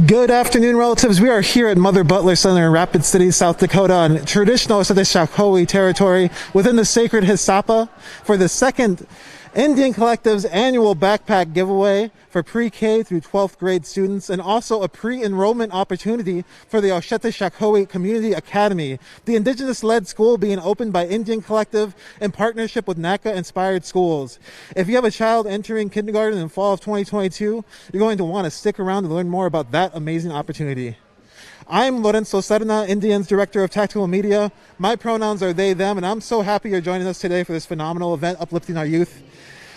Good afternoon, relatives. We are here at Mother Butler Center in Rapid City, South Dakota on traditional Oceti Sakowin territory within the sacred Hisapa for the second NDN Collective's annual backpack giveaway for pre-K through 12th grade students, and also a pre-enrollment opportunity for the Oceti Sakowin Community Academy, the Indigenous-led school being opened by NDN Collective in partnership with NACA-inspired schools. If you have a child entering kindergarten in fall of 2022, you're going to want to stick around to learn more about that amazing opportunity. I'm Lorenzo Serna, NDN's Director of Tactical Media. My pronouns are they, them, and I'm so happy you're joining us today for this phenomenal event uplifting our youth.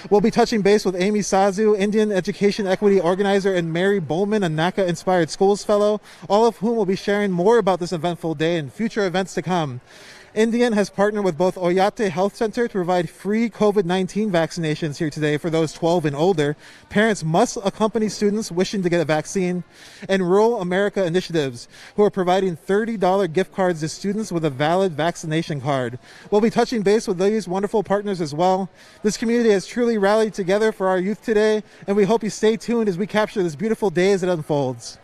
We'll be touching base with Amy Sazu, Indian Education Equity Organizer, and Mary Bowman, a NACA-inspired schools fellow, all of whom will be sharing more about this eventful day and future events to come. NDN has partnered with both Oyate Health Center to provide free COVID-19 vaccinations here today for those 12 and older. Parents must accompany students wishing to get a vaccine. And Rural America Initiatives, who are providing $30 gift cards to students with a valid vaccination card. We'll be touching base with these wonderful partners as well. This community has truly rallied together for our youth today, and we hope you stay tuned as we capture this beautiful day as it unfolds.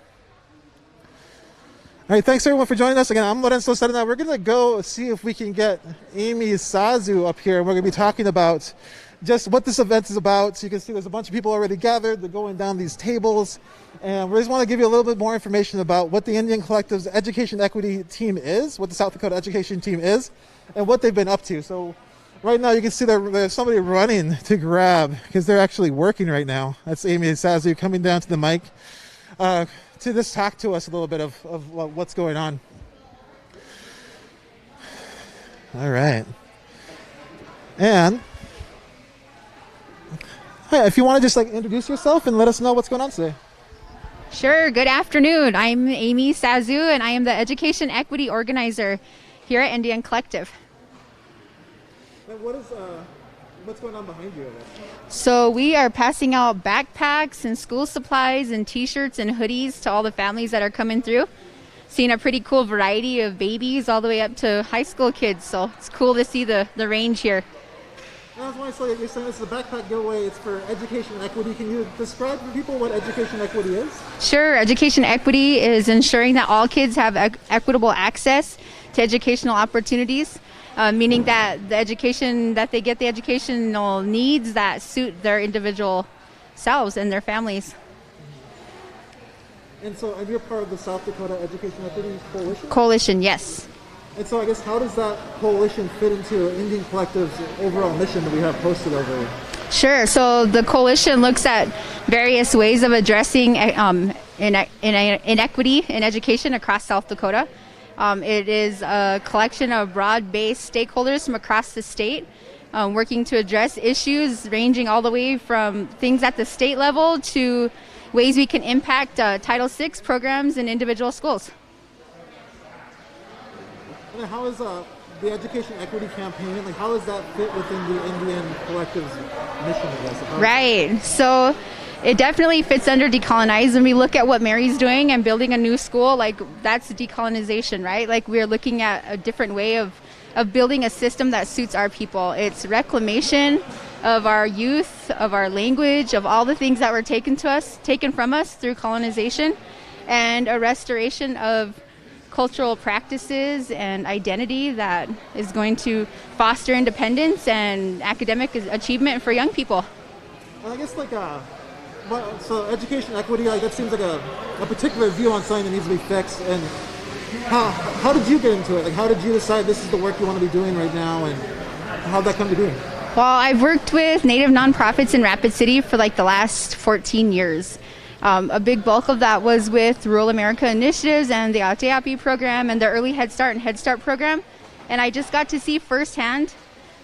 All right, thanks everyone for joining us. Again, I'm Lorenzo Serna. We're going to go see if we can get Amy Sazu up here. We're going to be talking about just what this event is about. So you can see there's a bunch of people already gathered. They're going down these tables. And we just want to give you a little bit more information about what the NDN Collective's Education Equity team is, what the South Dakota Education team is, and what they've been up to. So right now you can see there's somebody running to grab because they're actually working right now. That's Amy Sazu coming down to the mic. To just talk to us a little bit of what's going on. All right. And hi, if you want to just introduce yourself and let us know what's going on today. Sure. Good afternoon. I'm Amy Sazu, and I am the Education Equity Organizer here at NDN Collective. And what's going on behind you? So we are passing out backpacks and school supplies and t-shirts and hoodies to all the families that are coming through. Seeing a pretty cool variety of babies all the way up to high school kids. So it's cool to see the range here. I was wondering, so you're saying this is a backpack giveaway. It's for education equity. Can you describe for people what education equity is? Sure. Education equity is ensuring that all kids have equitable access to educational opportunities. Meaning that the education that they get, the educational needs that suit their individual selves and their families. And so you're part of the South Dakota Education Equity Coalition? Coalition, yes. And so I guess how does that coalition fit into NDN Collective's overall mission that we have posted over here? Sure. So the coalition looks at various ways of addressing inequity in education across South Dakota. It is a collection of broad-based stakeholders from across the state working to address issues ranging all the way from things at the state level to ways we can impact Title VI programs in individual schools. And how is the Education Equity Campaign, how does that fit within the NDN Collective's mission, I guess? Right. So it definitely fits under decolonize. When we look at what Mary's doing and building a new school, that's decolonization, right? We're looking at a different way of building a system that suits our people. It's reclamation of our youth, of our language, of all the things that were taken from us through colonization, and a restoration of cultural practices and identity that is going to foster independence and academic achievement for young people. And I guess so education equity, that seems like a particular view on something that needs to be fixed. And how did you get into it? How did you decide this is the work you want to be doing right now, and how'd that come to be? Well, I've worked with Native nonprofits in Rapid City for the last 14 years. A big bulk of that was with Rural America Initiatives and the Oceti program and the Early Head Start and Head Start program. And I just got to see firsthand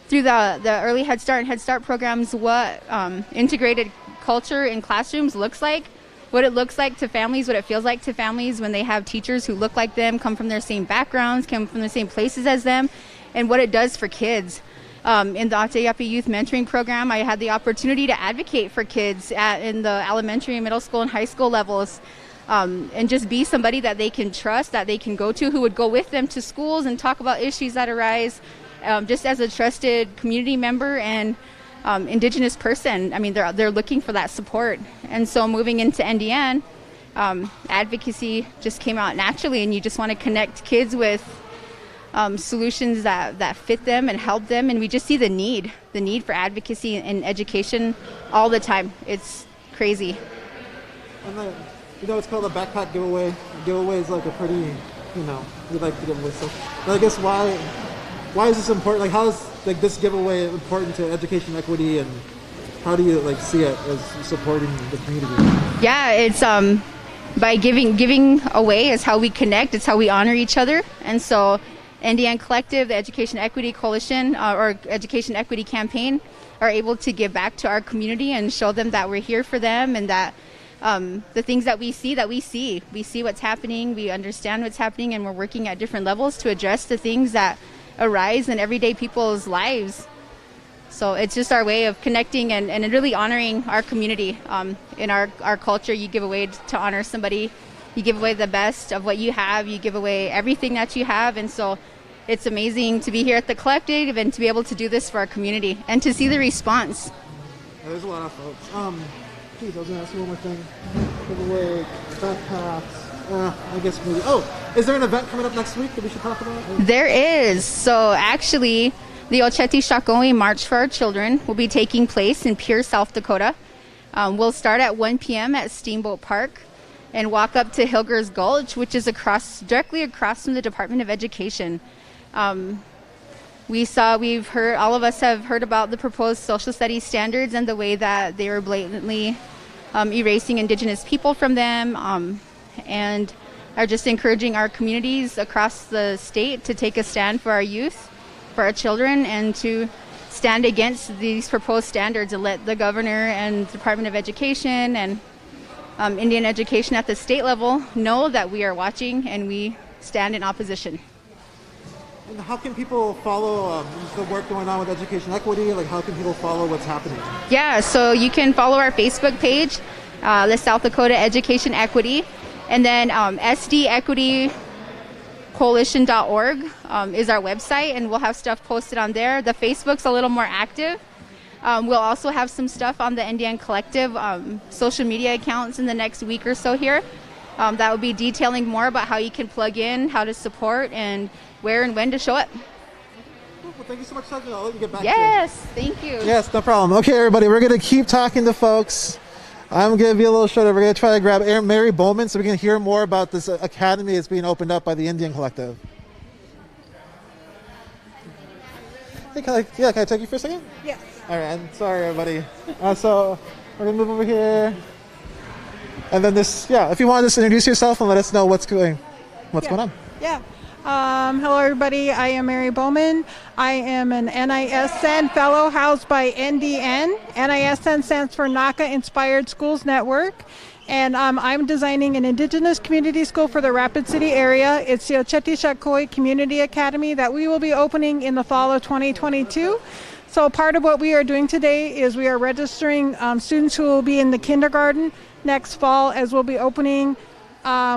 through the Early Head Start and Head Start programs what integrated culture in classrooms looks like, what it looks like to families, what it feels like to families when they have teachers who look like them, come from their same backgrounds, come from the same places as them, and what it does for kids. In the Oceti Youth Mentoring Program, I had the opportunity to advocate for kids in the elementary, middle school, and high school levels, and just be somebody that they can trust, that they can go to, who would go with them to schools and talk about issues that arise, just as a trusted community member and Indigenous person. I mean, they're looking for that support. And so moving into NDN, Advocacy just came out naturally, and you just want to connect kids with solutions that fit them and help them. And we just see the need for advocacy and education all the time. It's crazy. And then, it's called a backpack giveaway. A giveaway is like a pretty, we like to give away stuff. And I guess why is this important? Like, how is this giveaway important to education equity, and how do you see it as supporting the community? Yeah, it's by giving away is how we connect. It's how we honor each other. And so NDN Collective, the Education Equity Coalition, or Education Equity Campaign, are able to give back to our community and show them that we're here for them, and that the things that we see what's happening, we understand what's happening, and we're working at different levels to address the things that arise in everyday people's lives. So it's just our way of connecting and really honoring our community. In our culture, you give away to honor somebody. You give away the best of what you have. You give away everything that you have. And so it's amazing to be here at the Collective and to be able to do this for our community and to see the response. There's a lot of folks. I was going to ask you one more thing. Give away backpacks. I guess maybe. Oh, is there an event coming up next week that we should talk about? There is. So actually, the Oceti Sakowin March for Our Children will be taking place in Pierre, South Dakota. We'll start at 1 p.m. at Steamboat Park and walk up to Hilger's Gulch, which is directly across from the Department of Education. All of us have heard about the proposed social studies standards and the way that they were blatantly erasing Indigenous people from them, and are just encouraging our communities across the state to take a stand for our youth, for our children, and to stand against these proposed standards and let the governor and Department of Education and Indian education at the state level know that we are watching and we stand in opposition. And how can people follow the work going on with education equity? Like, how can people follow what's happening? Yeah, so you can follow our Facebook page, the South Dakota Education Equity, and then sdequitycoalition.org is our website, and we'll have stuff posted on there. The Facebook's a little more active. We'll also have some stuff on the NDN Collective social media accounts in the next week or so here. That will be detailing more about how you can plug in, how to support, and where and when to show up. Well, thank you so much, Sergeant. I'll let you get back Yes, thank you. Yes, no problem. Okay, everybody, we're going to keep talking to folks. I'm going to be a little shorter. We're going to try to grab Mary Bowman so we can hear more about this academy that's being opened up by the NDN Collective. Hey, can I take you for a second? Yes. All right, I'm sorry, everybody. So we're going to move over here. And then if you want to just introduce yourself and let us know what's going on. Yeah. Hello, everybody. I am Mary Bowman. I am an NISN fellow housed by NDN. NISN stands for NACA Inspired Schools Network. And I'm designing an Indigenous community school for the Rapid City area. It's the Oceti Sakowin Community Academy that we will be opening in the fall of 2022. So part of what we are doing today is we are registering students who will be in the kindergarten next fall, as we'll be opening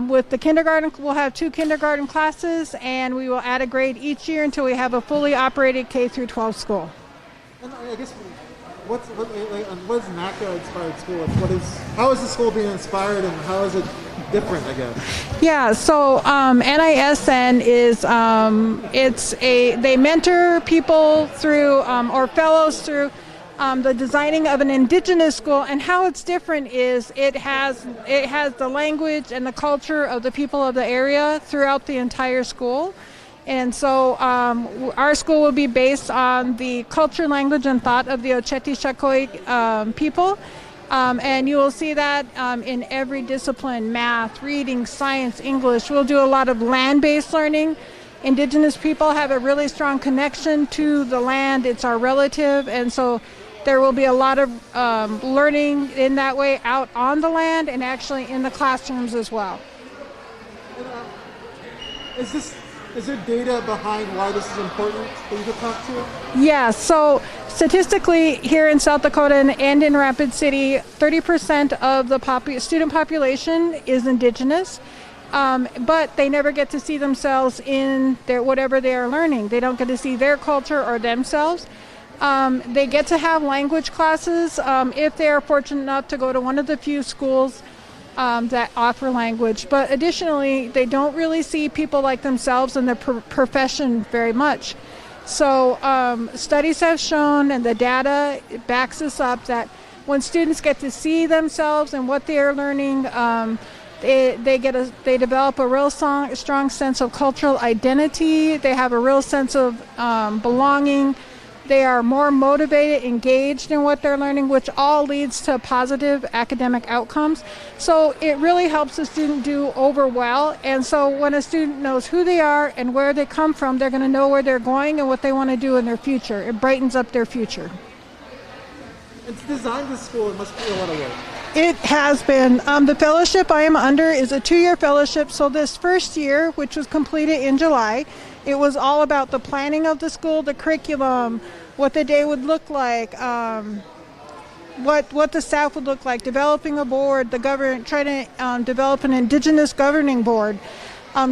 with the kindergarten. We'll have 2 kindergarten classes, and we will add a grade each year until we have a fully operated K through 12 school. And I guess what is NACA inspired school? How is the school being inspired, and how is it different, I guess? Yeah, so NISN is they mentor people through or fellows through the designing of an Indigenous school, and how it's different is it has the language and the culture of the people of the area throughout the entire school. And so our school will be based on the culture, language, and thought of the Oceti Sakowin people. And you will see that in every discipline: math, reading, science, English. We'll do a lot of land-based learning. Indigenous people have a really strong connection to the land. It's our relative, and so there will be a lot of learning in that way out on the land and actually in the classrooms as well. Is there data behind why this is important that you could talk to? Yeah, so statistically here in South Dakota and in Rapid City, 30% of the student population is Indigenous, but they never get to see themselves in whatever they are learning. They don't get to see their culture or themselves. They get to have language classes if they are fortunate enough to go to one of the few schools that offer language. But additionally, they don't really see people like themselves in their profession very much. So studies have shown, and the data backs this up, that when students get to see themselves and what they are learning, they develop a real strong sense of cultural identity. They have a real sense of belonging. They are more motivated, engaged in what they're learning, which all leads to positive academic outcomes. So it really helps the student do over well. And so when a student knows who they are and where they come from, they're going to know where they're going and what they want to do in their future. It brightens up their future. And to design this school, it must be a lot of work. It has been. The fellowship I am under is a 2-year fellowship. So this first year, which was completed in July, it was all about the planning of the school, the curriculum, what the day would look like, what the staff would look like, developing a board, trying to develop an indigenous governing board.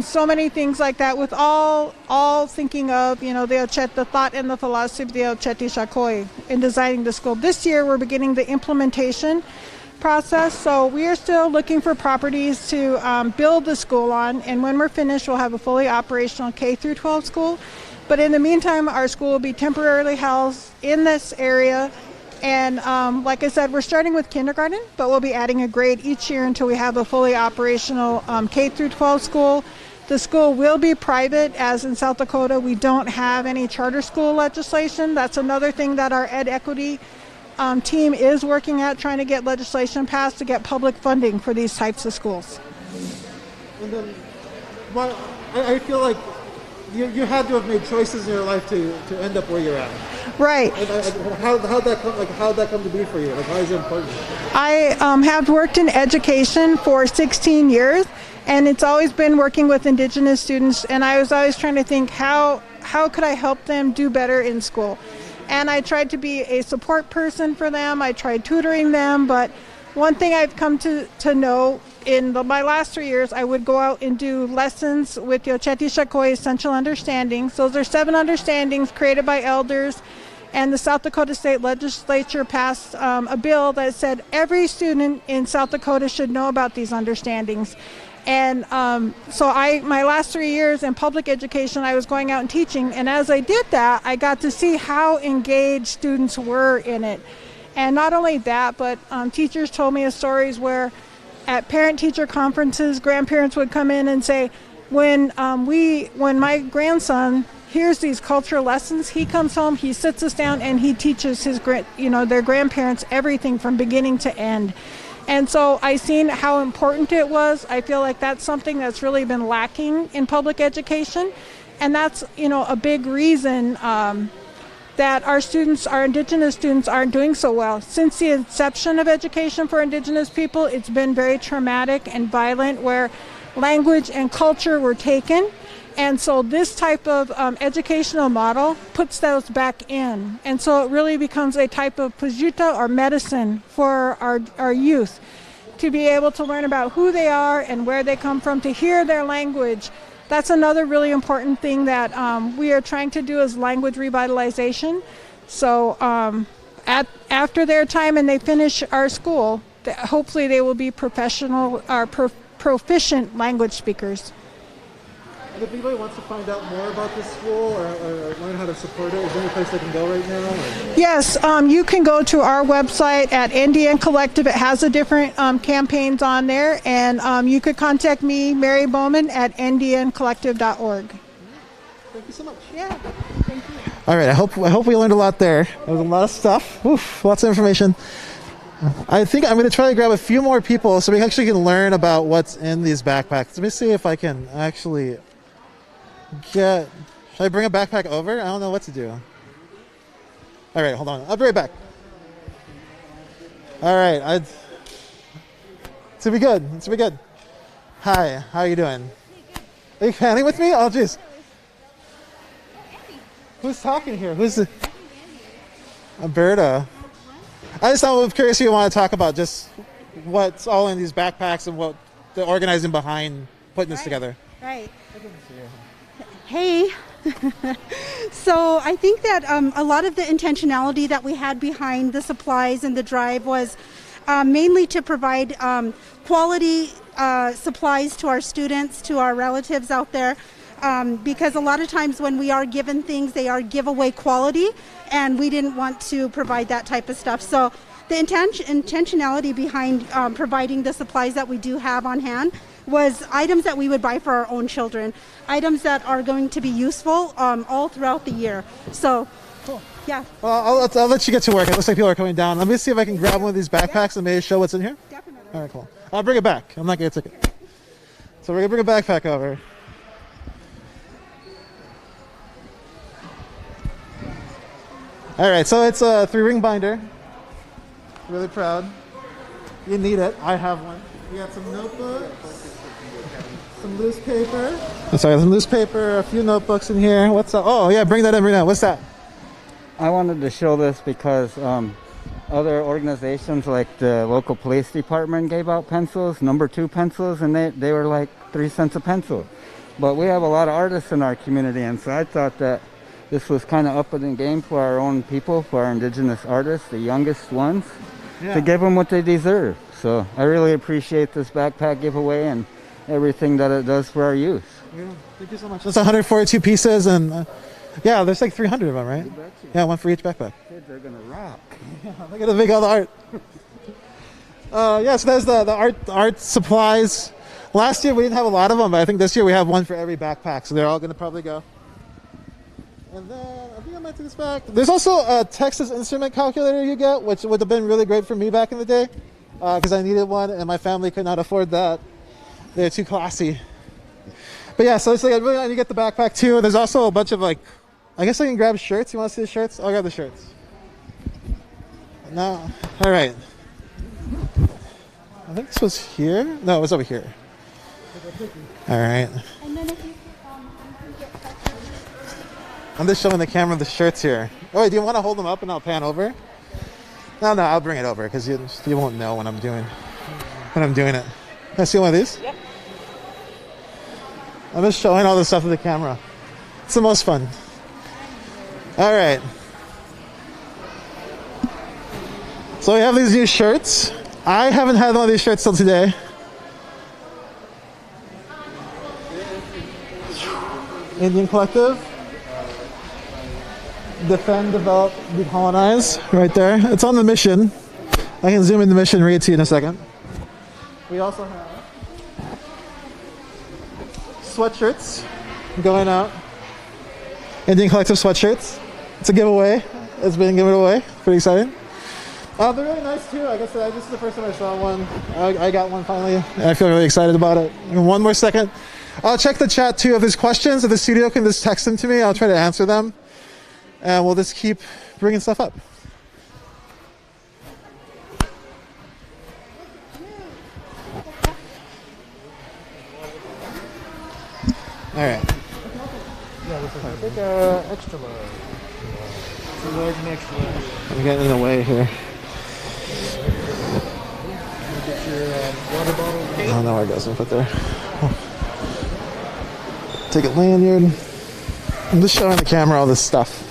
So many things like that, with all thinking of, the thought and the philosophy of the Oceti Sakowin in designing the school. This year, we're beginning the implementation process. So we are still looking for properties to build the school on, and when we're finished, we'll have a fully operational K through 12 school. But in the meantime, our school will be temporarily housed in this area. And like I said, we're starting with kindergarten, but we'll be adding a grade each year until we have a fully operational K through 12 school. The school will be private, as in South Dakota, we don't have any charter school legislation. That's another thing that our ed equity team is working at, trying to get legislation passed to get public funding for these types of schools. And then, well, I feel like you had to have made choices in your life to end up where you're at. Right. And how'd that come to be for you? Like, why is it important? I have worked in education for 16 years, and it's always been working with Indigenous students, and I was always trying to think, how could I help them do better in school? And I tried to be a support person for them. I tried tutoring them, but one thing I've come to know in my last 3 years, I would go out and do lessons with the Oceti Sakowin Essential Understandings. Those are 7 understandings created by elders, and the South Dakota State Legislature passed a bill that said every student in South Dakota should know about these understandings. And so my last 3 years in public education, I was going out and teaching. And as I did that, I got to see how engaged students were in it. And not only that, but teachers told me of stories where at parent-teacher conferences, grandparents would come in and say, when my grandson hears these cultural lessons, he comes home, he sits us down, and he teaches their grandparents everything from beginning to end. And so I seen how important it was. I feel like that's something that's really been lacking in public education. And that's, a big reason that our Indigenous students aren't doing so well. Since the inception of education for Indigenous people, it's been very traumatic and violent, where language and culture were taken. And so this type of educational model puts those back in. And so it really becomes a type of pajuta or medicine for our youth to be able to learn about who they are and where they come from, to hear their language. That's another really important thing that we are trying to do, is language revitalization. So after their time and they finish our school, hopefully they will be professional or proficient language speakers. If anybody wants to find out more about this school or learn how to support it, is there any place they can go right now? Or? Yes, you can go to our website at NDN Collective. It has the different campaigns on there, and you could contact me, Mary Bowman, at ndncollective.org. Thank you so much. Yeah, thank you. All right, I hope we learned a lot there. There was a lot of stuff. Oof, lots of information. I think I'm going to try to grab a few more people so we actually can learn about what's in these backpacks. Let me see if I can actually should I bring a backpack over? I don't know what to do. All right, hold on. I'll be right back. All right, it's gonna be good. It's gonna be good. Hi, how are you doing? Are you fanning with me? Oh, jeez. Who's talking here? Who's the? Alberta. I just was curious if you want to talk about just what's all in these backpacks and what the organizing behind putting this together. Right. Hey. So I think that a lot of the intentionality that we had behind the supplies and the drive was mainly to provide quality supplies to our students, to our relatives out there. Because a lot of times when we are given things, they are giveaway quality, and we didn't want to provide that type of stuff. So the intentionality behind providing the supplies that we do have on hand was items that we would buy for our own children, items that are going to be useful all throughout the year. So, cool. Yeah. Well, I'll let you get to work. It looks like people are coming down. Let me see if I can grab one of these backpacks and maybe show what's in here. Definitely. All right, cool. I'll bring it back. I'm not going to take it. So we're going to bring a backpack over. All right, so it's a 3-ring binder. Really proud. You need it. I have one. We got some notebooks, some loose paper. Some loose paper, a few notebooks in here. What's that? Oh, yeah, bring that in right now. What's that? I wanted to show this because other organizations like the local police department gave out pencils, number 2 pencils, and they were like 3 cents a pencil. But we have a lot of artists in our community, and so I thought that this was kind of up in the game for our own people, for our indigenous artists, the youngest ones, to give them what they deserve. So I really appreciate this backpack giveaway and everything that it does for our youth. Yeah, thank you so much. That's 142 pieces, and yeah, there's like 300 of them, right? Yeah, one for each backpack. Kids are gonna rock. Yeah, look at the big all the art. Yeah, so there's the art supplies. Last year we didn't have a lot of them, but I think this year we have one for every backpack, so they're all gonna probably go. And then I think I might take this back. There's also a Texas Instrument calculator you get, which would have been really great for me back in the day, because I needed one and my family could not afford that. They're too classy. But yeah, so it's like I really want to get the backpack too. There's also a bunch of like, I guess I can grab shirts. You want to see the shirts? I'll grab the shirts. No, all right. I think this was here. No, it was over here. All right. I'm just showing the camera the shirts here. Oh, wait, do you want to hold them up and I'll pan over? No, I'll bring it over because you won't know when I'm doing it. Can I see one of these? Yep. I'm just showing all this stuff to the camera. It's the most fun. All right. So we have these new shirts. I haven't had one of these shirts till today. NDN Collective. Defend, develop, decolonize. Right there. It's on the mission. I can zoom in the mission and read it to you in a second. We also have sweatshirts going out. NDN Collective sweatshirts. It's a giveaway. It's been given away. Pretty exciting. They're really nice too. Like I said, this is the first time I saw one. I got one finally. And I feel really excited about it. And one more second. I'll check the chat too. If there's questions, if the studio can just text them to me, I'll try to answer them. And we'll just keep bringing stuff up. All right. I think extra large. Large and extra large. I'm getting in the way here. Get your water bottle. I don't know where it goes. I'll put there. Take a lanyard. I'm just showing the camera all this stuff.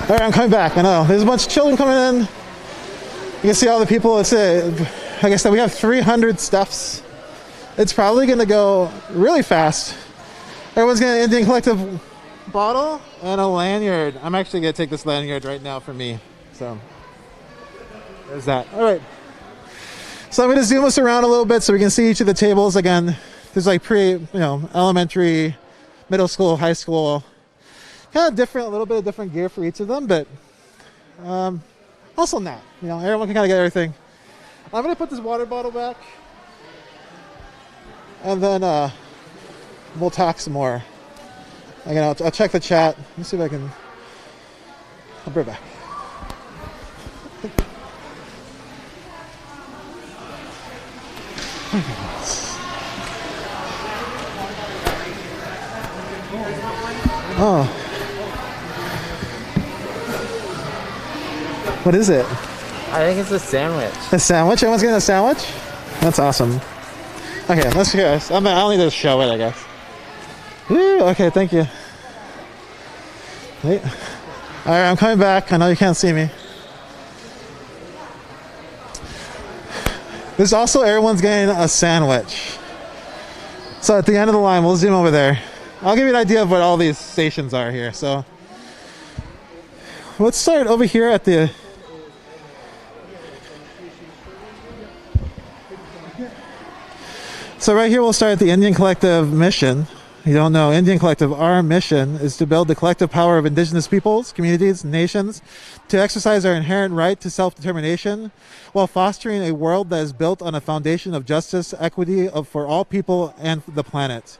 All right, I'm coming back. I know there's a bunch of children coming in. You can see all the people. It's like I said, we have 300 stuffs. It's probably going to go really fast. Everyone's going to NDN Collective bottle and a lanyard. I'm actually going to take this lanyard right now for me. So there's that. All right. So I'm going to zoom us around a little bit so we can see each of the tables again. There's like elementary, middle school, high school. Kind of different, a little bit of different gear for each of them, but also not. Everyone can kind of get everything. I'm going to put this water bottle back. And then we'll talk some more. Again, I'll check the chat. Let me see if I can. I'll bring it back. Oh. What is it? I think it's a sandwich. A sandwich? Everyone's getting a sandwich? That's awesome. Okay, let's hear this. I'll need to show it, I guess. Woo, okay, thank you. Wait. All right, I'm coming back. I know you can't see me. There's also everyone's getting a sandwich. So at the end of the line, we'll zoom over there. I'll give you an idea of what all these stations are here. So let's start over here at the... So right here we'll start at the NDN Collective mission. You don't know, NDN Collective, our mission is to build the collective power of indigenous peoples, communities, and nations to exercise our inherent right to self-determination while fostering a world that is built on a foundation of justice, equity for all people and the planet.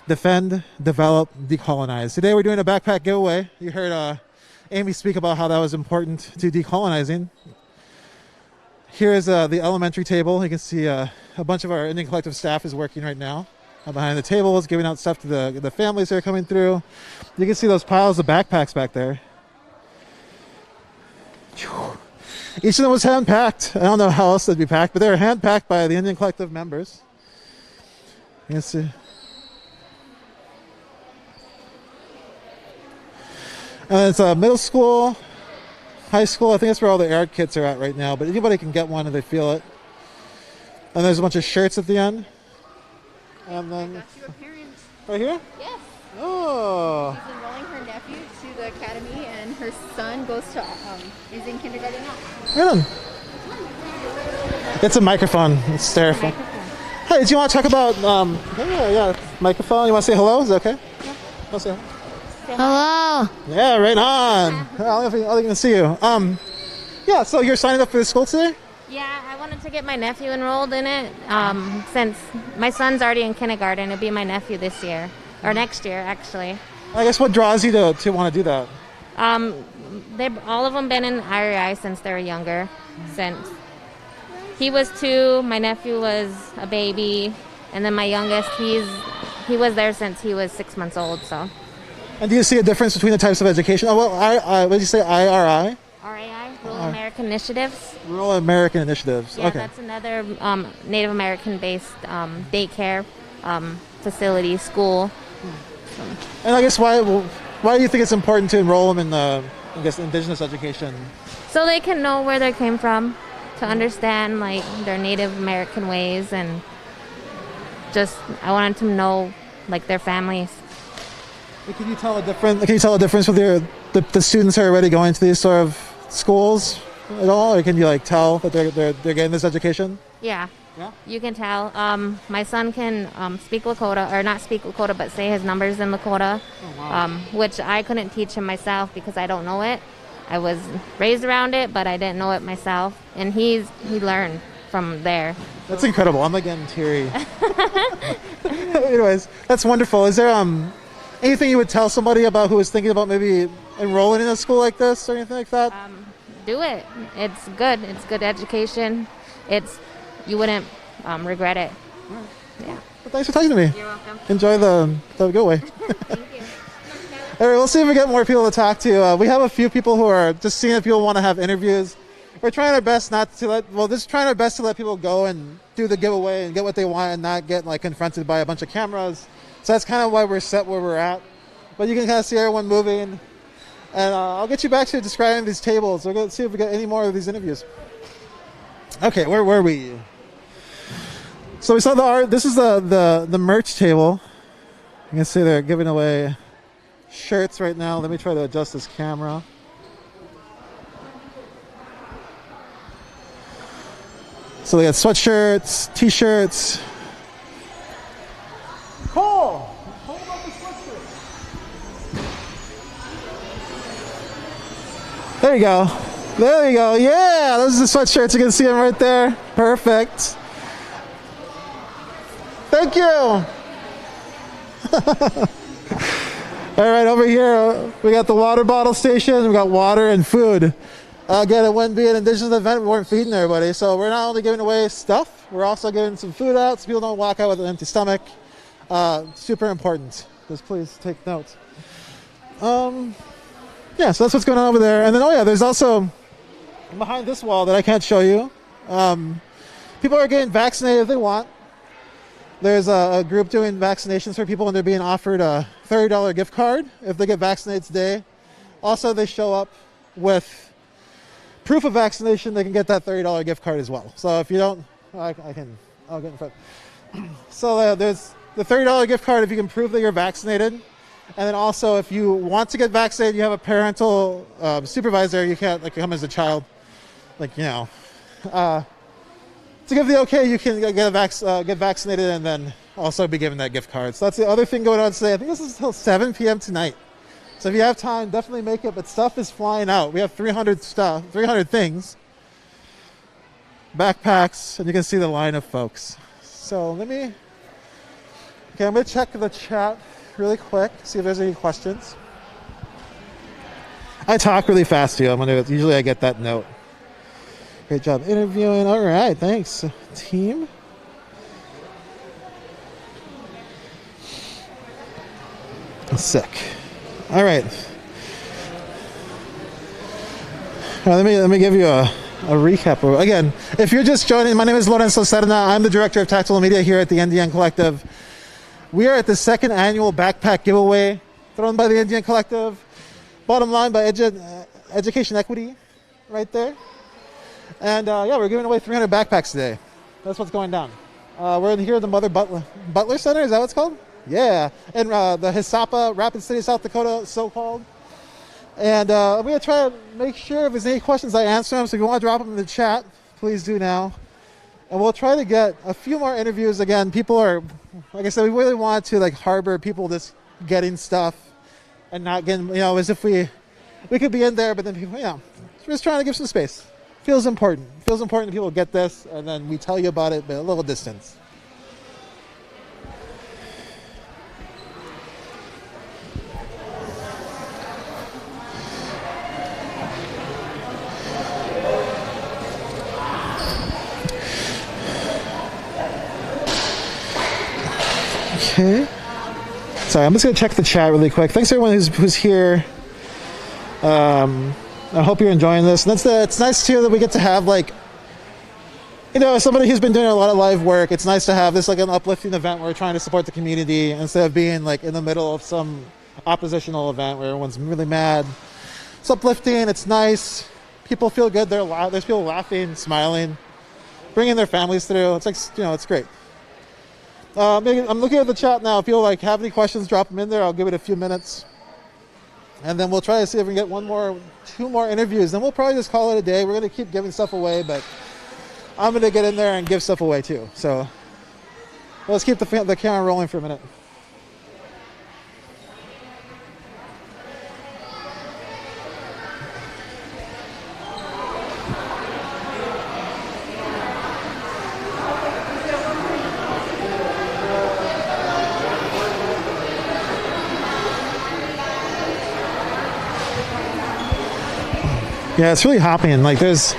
Defend, develop, decolonize. Today we're doing a backpack giveaway. You heard Amy speak about how that was important to decolonizing. Here is the elementary table. You can see a bunch of our NDN Collective staff is working right now. Behind the tables, giving out stuff to the families that are coming through. You can see those piles of backpacks back there. Each of them was hand-packed. I don't know how else they'd be packed, but they were hand-packed by the NDN Collective members. You can see. And it's middle school, high school. I think that's where all the art kits are at right now, but anybody can get one if they feel it. And there's a bunch of shirts at the end. And then right here? Yes. Oh. She's enrolling her nephew to the academy, and her son goes to is in kindergarten now. Right on. It's a microphone. It's terrifying. Hey, do you want to talk about microphone? You want to say hello? Is that okay? Yeah. I'll say Hello. Yeah, right on. I'll even see you. Yeah. So you're signing up for the school today? Yeah, I wanted to get my nephew enrolled in it. Since my son's already in kindergarten, it'll be my nephew this year or next year, actually. I guess what draws you to want to do that? They've all of them been in IRI since they were younger. Since he was 2, my nephew was a baby, and then my youngest, he was there since he was 6 months old. So. And do you see a difference between the types of education? Oh, well, what did you say? IRI? RAI, Rural American Initiatives. Rural American Initiatives. Yeah, Okay. that's another Native American-based daycare facility, school. And I guess why do you think it's important to enroll them in indigenous education? So they can know where they came from, to understand like their Native American ways, and just I wanted to know like their families. Can you tell a difference with the students who are already going to these sort of schools at all, or can you like tell that they're getting this education? Yeah. Yeah? You can tell. My son can speak Lakota, or not speak Lakota, but say his numbers in Lakota, which I couldn't teach him myself because I don't know it. I was raised around it, but I didn't know it myself, and he learned from there. That's incredible. I'm like getting teary. Anyways, that's wonderful. Is there anything you would tell somebody about who is thinking about maybe enrolling in a school like this or anything like that? Do it. It's good. It's good education. You wouldn't regret it. Right. Yeah. Well, thanks for talking to me. You're welcome. Enjoy the giveaway. Thank you. All right, we'll see if we get more people to talk to. We have a few people who are just seeing if people want to have interviews. We're trying our best trying our best to let people go and do the giveaway and get what they want and not get like confronted by a bunch of cameras. So that's kind of why we're set where we're at. But you can kind of see everyone moving. And I'll get you back to describing these tables. We're going to see if we get any more of these interviews. Okay, where were we? So we saw the art. This is the merch table. You can see they're giving away shirts right now. Let me try to adjust this camera. So they got sweatshirts, t-shirts. Cole, hold up the sweatshirt. There you go. There you go. Yeah, those are the sweatshirts. You can see them right there. Perfect. Thank you. All right, over here, we got the water bottle station. We got water and food. Again, it wouldn't be an indigenous event if we weren't feeding everybody. So we're not only giving away stuff, we're also giving some food out so people don't walk out with an empty stomach. Super important. Just please take note. Yeah, so that's what's going on over there. And then, there's also behind this wall that I can't show you. People are getting vaccinated if they want. There's a group doing vaccinations for people, and they're being offered a $30 gift card if they get vaccinated today. Also, they show up with proof of vaccination, they can get that $30 gift card as well. So if you don't I'll get in front. So there's the $30 gift card if you can prove that you're vaccinated. And then also if you want to get vaccinated, you have a parental supervisor. You can't come as a child. To give the okay, you can get vaccinated and then also be given that gift card. So that's the other thing going on today. I think this is until 7 p.m. tonight. So if you have time, definitely make it. But stuff is flying out. We have 300 things, backpacks, and you can see the line of folks. So I'm going to check the chat really quick, see if there's any questions. I talk really fast too. Usually I get that note. Great job interviewing. All right, thanks, team. Sick. All right. Let me give you a recap. Again, if you're just joining, my name is Lorenzo Serna. I'm the director of tactile media here at the NDN Collective. We are at the second annual backpack giveaway thrown by the NDN Collective. Bottom line by Education Equity, right there. And we're giving away 300 backpacks today. That's what's going down. We're here at the Mother Butler Center. Is that what it's called? Yeah. And the Hisapa, Rapid City, South Dakota, so-called. And I'm going to try to make sure if there's any questions, I answer them. So if you want to drop them in the chat, please do now. And we'll try to get a few more interviews. Again, people are, like I said, we really want to harbor people just getting stuff and not getting, as if we could be in there, but then people, we're just trying to give some space. Feels important. Feels important that people get this, and then we tell you about it, but a little distance. Okay. Sorry, I'm just going to check the chat really quick. Thanks everyone who's here. I hope you're enjoying this. And it's nice too that we get to have somebody who's been doing a lot of live work. It's nice to have this an uplifting event where we're trying to support the community instead of being in the middle of some oppositional event where everyone's really mad. It's uplifting. It's nice. People feel good. There's people laughing, smiling, bringing their families through. It's it's great. I'm looking at the chat now. If people have any questions, drop them in there. I'll give it a few minutes. And then we'll try to see if we can get two more interviews. Then we'll probably just call it a day. We're going to keep giving stuff away, but I'm going to get in there and give stuff away too. So let's keep the camera rolling for a minute. Yeah, it's really hopping. There's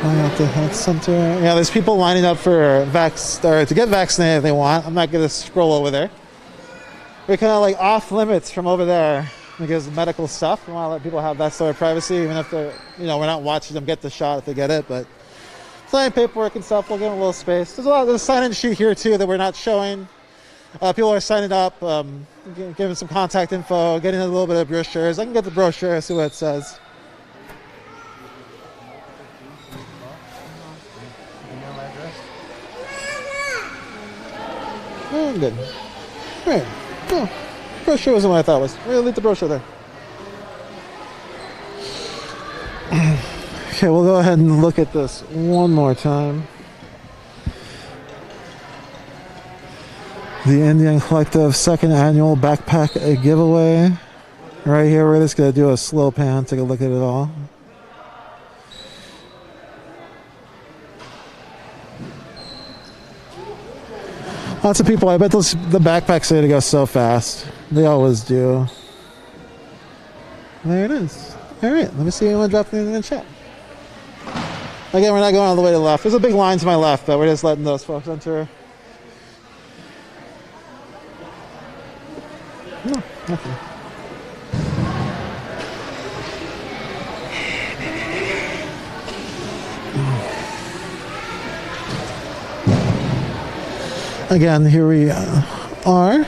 Oyate Health Center. Yeah, there's people lining up for to get vaccinated if they want. I'm not going to scroll over there. We're kind of off limits from over there because of medical stuff. We want to let people have that sort of privacy, even if they're, we're not watching them get the shot if they get it. But signing paperwork and stuff, we'll give them a little space. There's a sign-in sheet here too that we're not showing. People are signing up, giving some contact info, getting a little bit of brochures. I can get the brochure, see what it says. Oh, good. All right. Oh, brochure wasn't what I thought it was. We'll leave the brochure there. Okay, we'll go ahead and look at this one more time. The NDN Collective second annual backpack giveaway. Right here, we're just going to do a slow pan, take a look at it all. Lots of people. I bet the backpacks are going to go so fast. They always do. There it is. All right, let me see if anyone dropped anything in the chat. Again, we're not going all the way to the left. There's a big line to my left, but we're just letting those folks enter. No, nothing. Again, here we are.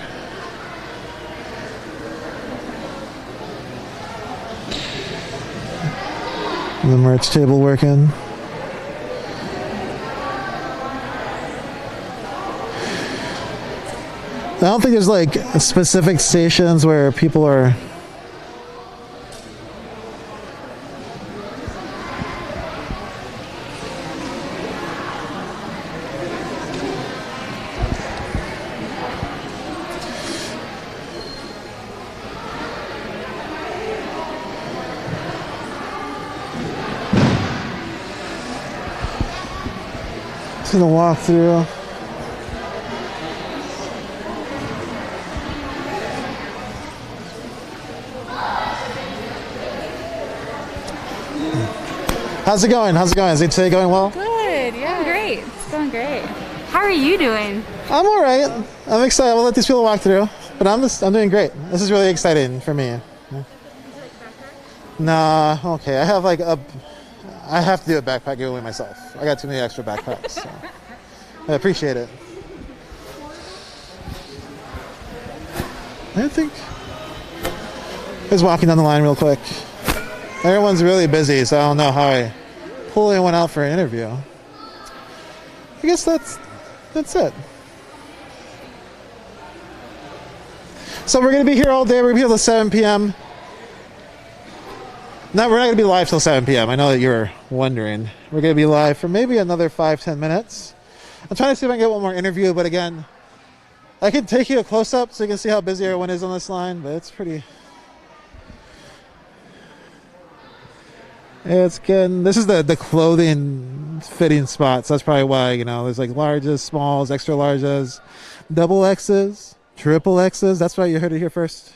The merch table working. I don't think there's like specific stations where people are. Just gonna walk through. How's it going? How's it going? Is it today going well? Good, yeah. Great. It's going great. How are you doing? I'm all right. I'm excited. We'll let these people walk through, but I'm doing great. This is really exciting for me. Nah, okay. I have to do a backpack giveaway myself. I got too many extra backpacks. So. I appreciate it. I think just walking down the line real quick. Everyone's really busy, so I don't know how I pull anyone out for an interview. I guess that's it. So we're going to be here all day. We're going to be here till 7 p.m. No, we're not going to be live till 7 p.m. I know that you're wondering. We're going to be live for maybe another 5-10 minutes. I'm trying to see if I can get one more interview, but again, I can take you a close-up so you can see how busy everyone is on this line, but it's pretty... It's good. This is the clothing fitting spot, so that's probably why, you know, there's like larges, smalls, extra larges, double X's, triple X's. That's why you heard it here first.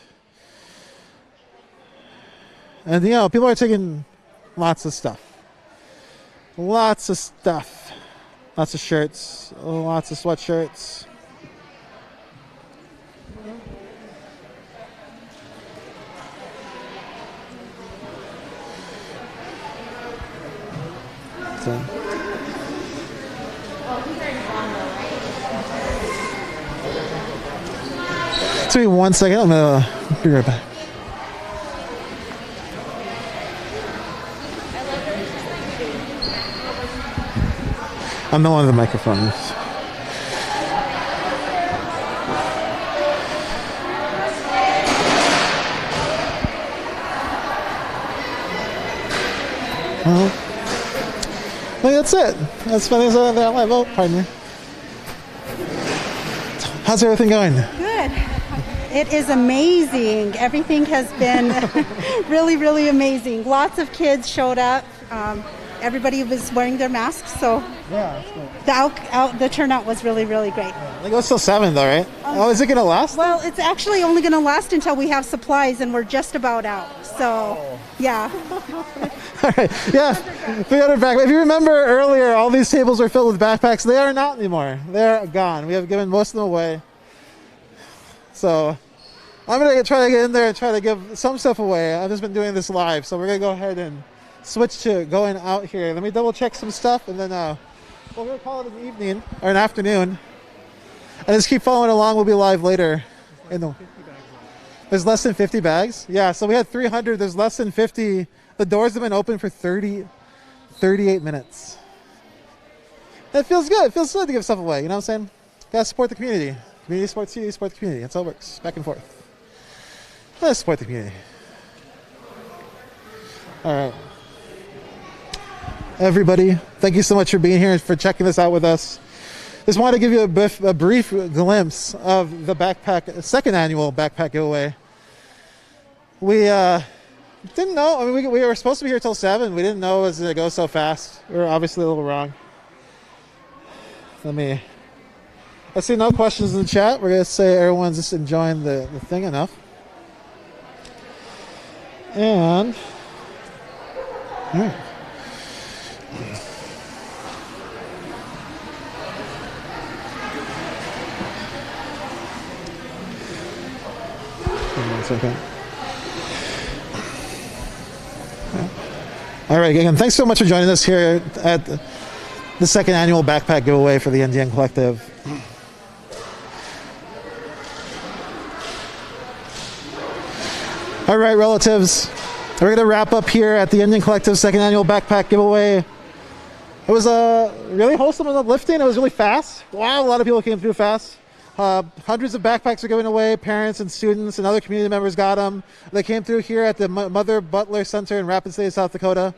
And, you know, people are taking lots of stuff. Lots of stuff. Lots of shirts, lots of sweatshirts. So. Give me 1 second. I'm gonna be right back. I'm the one with the microphone. Well, that's it. That's funny as that live. Oh, pardon me. How's everything going? Good. It is amazing. Everything has been really, really amazing. Lots of kids showed up. Everybody was wearing their masks, so Yeah, that's good. the turnout was really, really great. I think it was till 7 though, right? Oh, is it gonna last? Well, it's actually only going to last until we have supplies, and we're just about out. So, yeah. All right. Yeah, 300 backpacks. If you remember earlier, all these tables were filled with backpacks. They are not anymore. They're gone. We have given most of them away. So I'm going to try to get in there and try to give some stuff away. I've just been doing this live, so we're going to go ahead and switch to going out here. Let me double check some stuff, and then we're going to call it an evening or an afternoon. And just keep following along. We'll be live later. There's less than 50 bags? Yeah, so we had 300. There's less than 50. The doors have been open for 38 minutes. It feels good. It feels good to give stuff away. You know what I'm saying? Gotta support the community. Community supports you, support the community. That's how it works. Back and forth. Let's support the community. All right. Everybody, thank you so much for being here and for checking this out with us. Just wanted to give you a brief glimpse of the second annual backpack giveaway. We didn't know. I mean, we were supposed to be here till 7. We didn't know it was going to go so fast. We were obviously a little wrong. I see no questions in the chat. We're going to say everyone's just enjoying the thing enough. And, all right. Okay. All right, again, thanks so much for joining us here at the second annual backpack giveaway for the NDN Collective. All right, relatives, We're going to wrap up here at the NDN Collective second annual backpack giveaway. It was really wholesome and uplifting. It was really fast. Wow, a lot of people came through fast. Hundreds of backpacks are going away. Parents and students and other community members got them. They came through here at the Mother Butler Center in Rapid City, South Dakota.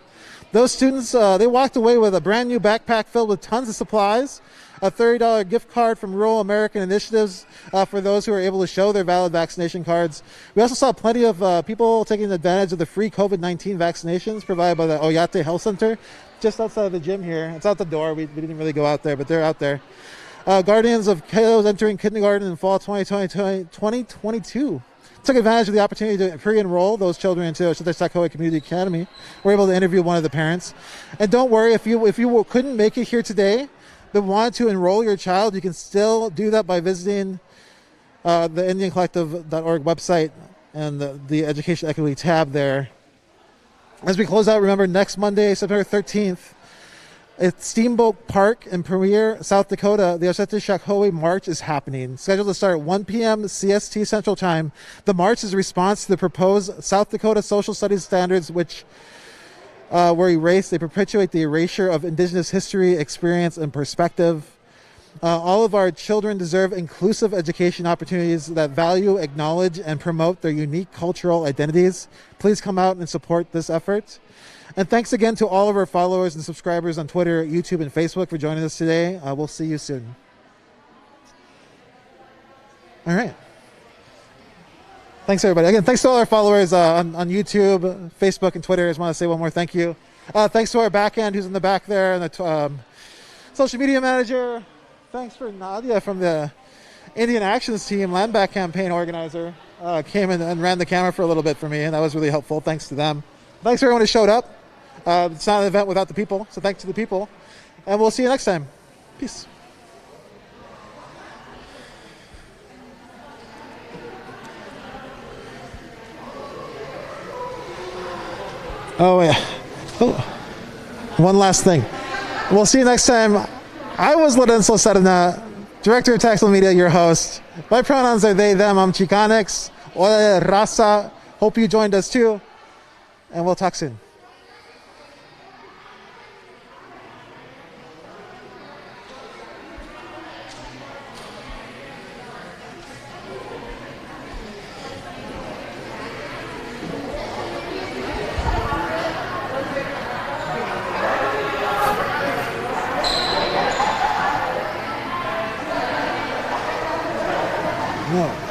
Those students, they walked away with a brand new backpack filled with tons of supplies, a $30 gift card from Rural American Initiatives for those who are able to show their valid vaccination cards. We also saw plenty of people taking advantage of the free COVID-19 vaccinations provided by the Oyate Health Center, just outside of the gym here. It's out the door. We didn't really go out there, but they're out there. Guardians of kiddos entering kindergarten in fall 2022 took advantage of the opportunity to pre-enroll those children into Oceti Sakowin Community Academy. We're able to interview one of the parents. And don't worry, if you couldn't make it here today, but wanted to enroll your child, you can still do that by visiting the NDNcollective.org website and the Education Equity tab there. As we close out, remember next Monday, September 13th, at Steamboat Park in Premier, South Dakota, the Oceti Sakowin March is happening. Scheduled to start at 1 p.m. CST Central Time. The march is a response to the proposed South Dakota Social Studies standards, which were erased. They perpetuate the erasure of Indigenous history, experience, and perspective. All of our children deserve inclusive education opportunities that value, acknowledge, and promote their unique cultural identities. Please come out and support this effort. And thanks again to all of our followers and subscribers on Twitter, YouTube, and Facebook for joining us today. We'll see you soon. All right. Thanks, everybody. Again, thanks to all our followers on YouTube, Facebook, and Twitter. I just want to say one more thank you. Thanks to our back end who's in the back there, and the social media manager. Thanks for Nadia from the Indian Actions Team, Land Back campaign organizer. Came in and ran the camera for a little bit for me, and that was really helpful. Thanks to them. Thanks to everyone who showed up. It's not an event without the people, so thanks to the people. And we'll see you next time. Peace. Oh, yeah. Oh. One last thing. We'll see you next time. I was Lorenzo Serna, Director of Tactile Media, your host. My pronouns are they, them. I'm Chicanx. Hola, raza. Hope you joined us too. And we'll talk soon. No.